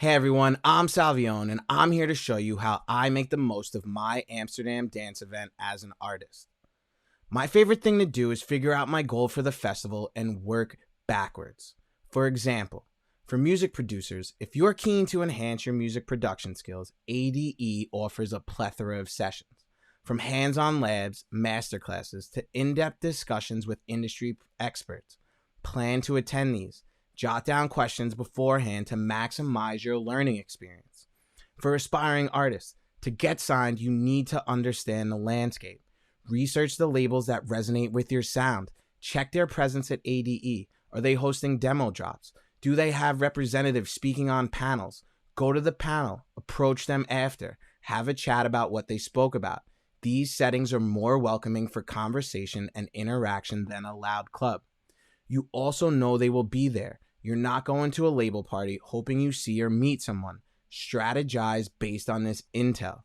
Hey everyone, I'm Salvione, and I'm here to show you how I make the most of my Amsterdam Dance Event as an artist. My favorite thing to do is figure out my goal for the festival and work backwards. For example, for music producers, if you're keen to enhance your music production skills, ADE offers a plethora of sessions, from hands-on labs, masterclasses, to in-depth discussions with industry experts. Plan to attend these. Jot down questions beforehand to maximize your learning experience. For aspiring artists, to get signed, you need to understand the landscape. Research the labels that resonate with your sound. Check their presence at ADE. Are they hosting demo drops? Do they have representatives speaking on panels? Go to the panel, approach them after, have a chat about what they spoke about. These settings are more welcoming for conversation and interaction than a loud club. You also know they will be there. You're not going to a label party hoping you see or meet someone. Strategize based on this intel.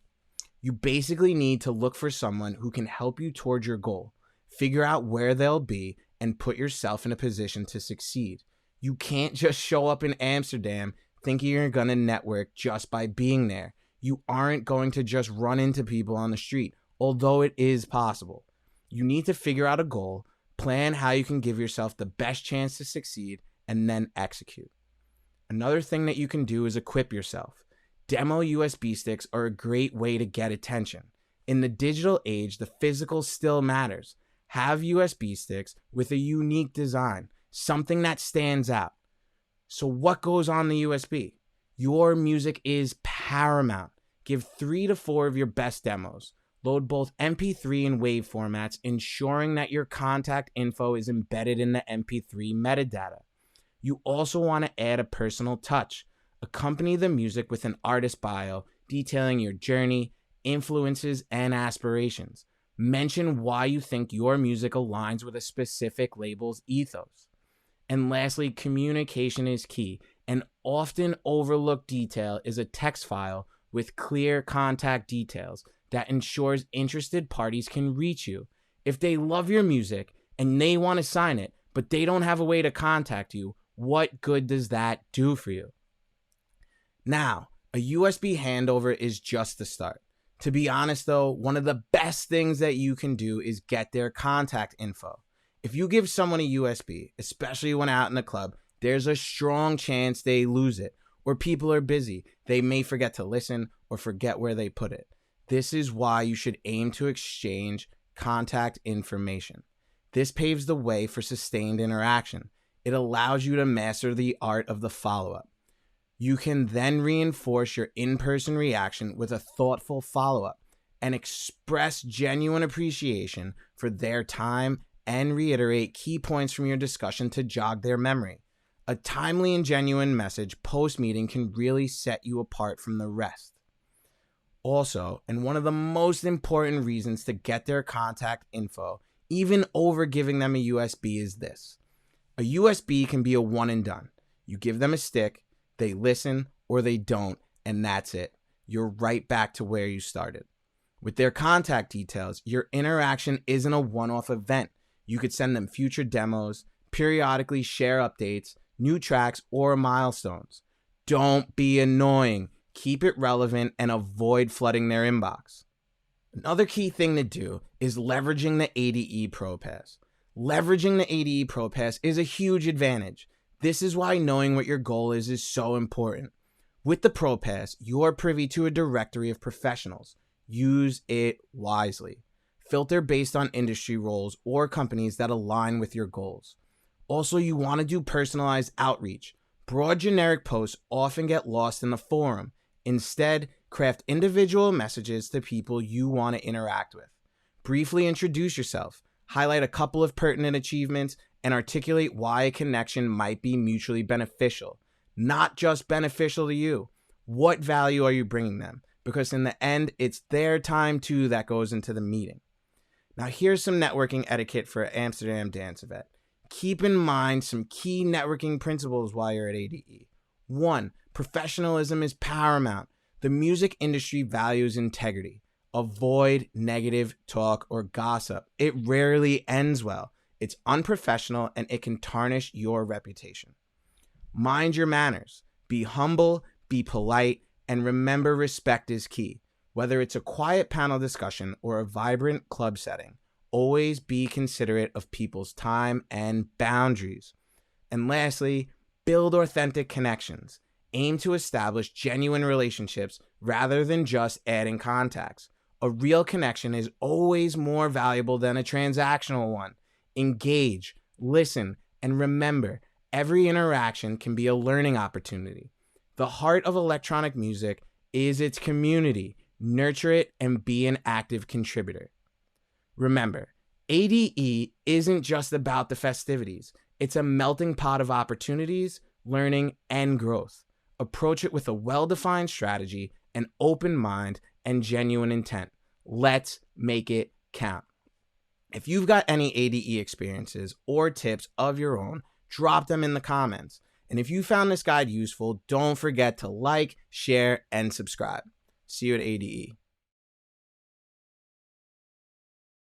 You basically need to look for someone who can help you towards your goal. Figure out where they'll be and put yourself in a position to succeed. You can't just show up in Amsterdam thinking you're going to network just by being there. You aren't going to just run into people on the street, although it is possible. You need to figure out a goal, plan how you can give yourself the best chance to succeed, and then execute. Another thing that you can do is equip yourself. Demo USB sticks are a great way to get attention. In the digital age, the physical still matters. Have USB sticks with a unique design, something that stands out. So what goes on the USB? Your music is paramount. Give 3 to 4 of your best demos. Load both MP3 and WAV formats, ensuring that your contact info is embedded in the MP3 metadata. You also want to add a personal touch. Accompany the music with an artist bio detailing your journey, influences, and aspirations. Mention why you think your music aligns with a specific label's ethos. And lastly, communication is key. An often overlooked detail is a text file with clear contact details that ensures interested parties can reach you. If they love your music and they want to sign it, but they don't have a way to contact you, what good does that do for you? Now, a USB handover is just the start. To be honest though, one of the best things that you can do is get their contact info. If you give someone a USB, especially when out in the club, there's a strong chance they lose it, or people are busy. They may forget to listen or forget where they put it. This is why you should aim to exchange contact information. This paves the way for sustained interaction. It allows you to master the art of the follow-up. You can then reinforce your in-person reaction with a thoughtful follow-up and express genuine appreciation for their time and reiterate key points from your discussion to jog their memory. A timely and genuine message post-meeting can really set you apart from the rest. Also, and one of the most important reasons to get their contact info, even over giving them a USB, is this. A USB can be a one and done. You give them a stick, they listen, or they don't, and that's it. You're right back to where you started. With their contact details, your interaction isn't a one-off event. You could send them future demos, periodically share updates, new tracks, or milestones. Don't be annoying. Keep it relevant and avoid flooding their inbox. Another key thing to do is leveraging the ADE Prop Pass. Leveraging the ADE Prop Pass is a huge advantage. This is why knowing what your goal is so important. With the Prop Pass, you are privy to a directory of professionals. Use it wisely. Filter based on industry roles or companies that align with your goals. Also, you want to do personalized outreach. Broad generic posts often get lost in the forum. Instead, craft individual messages to people you want to interact with. Briefly introduce yourself. Highlight a couple of pertinent achievements, and articulate why a connection might be mutually beneficial. Not just beneficial to you. What value are you bringing them? Because in the end, it's their time too that goes into the meeting. Now here's some networking etiquette for Amsterdam Dance Event. Keep in mind some key networking principles while you're at ADE. 1. Professionalism is paramount. The music industry values integrity. Avoid negative talk or gossip. It rarely ends well. It's unprofessional and it can tarnish your reputation. Mind your manners. Be humble, be polite, and remember respect is key. Whether it's a quiet panel discussion or a vibrant club setting, always be considerate of people's time and boundaries. And lastly, build authentic connections. Aim to establish genuine relationships rather than just adding contacts. A real connection is always more valuable than a transactional one. Engage, listen, and remember, every interaction can be a learning opportunity. The heart of electronic music is its community. Nurture it and be an active contributor. Remember, ADE isn't just about the festivities. It's a melting pot of opportunities, learning, and growth. Approach it with a well-defined strategy, an open mind, and genuine intent. Let's make it count. If you've got any ADE experiences or tips of your own, drop them in the comments. And if you found this guide useful, don't forget to like, share, and subscribe. See you at ADE.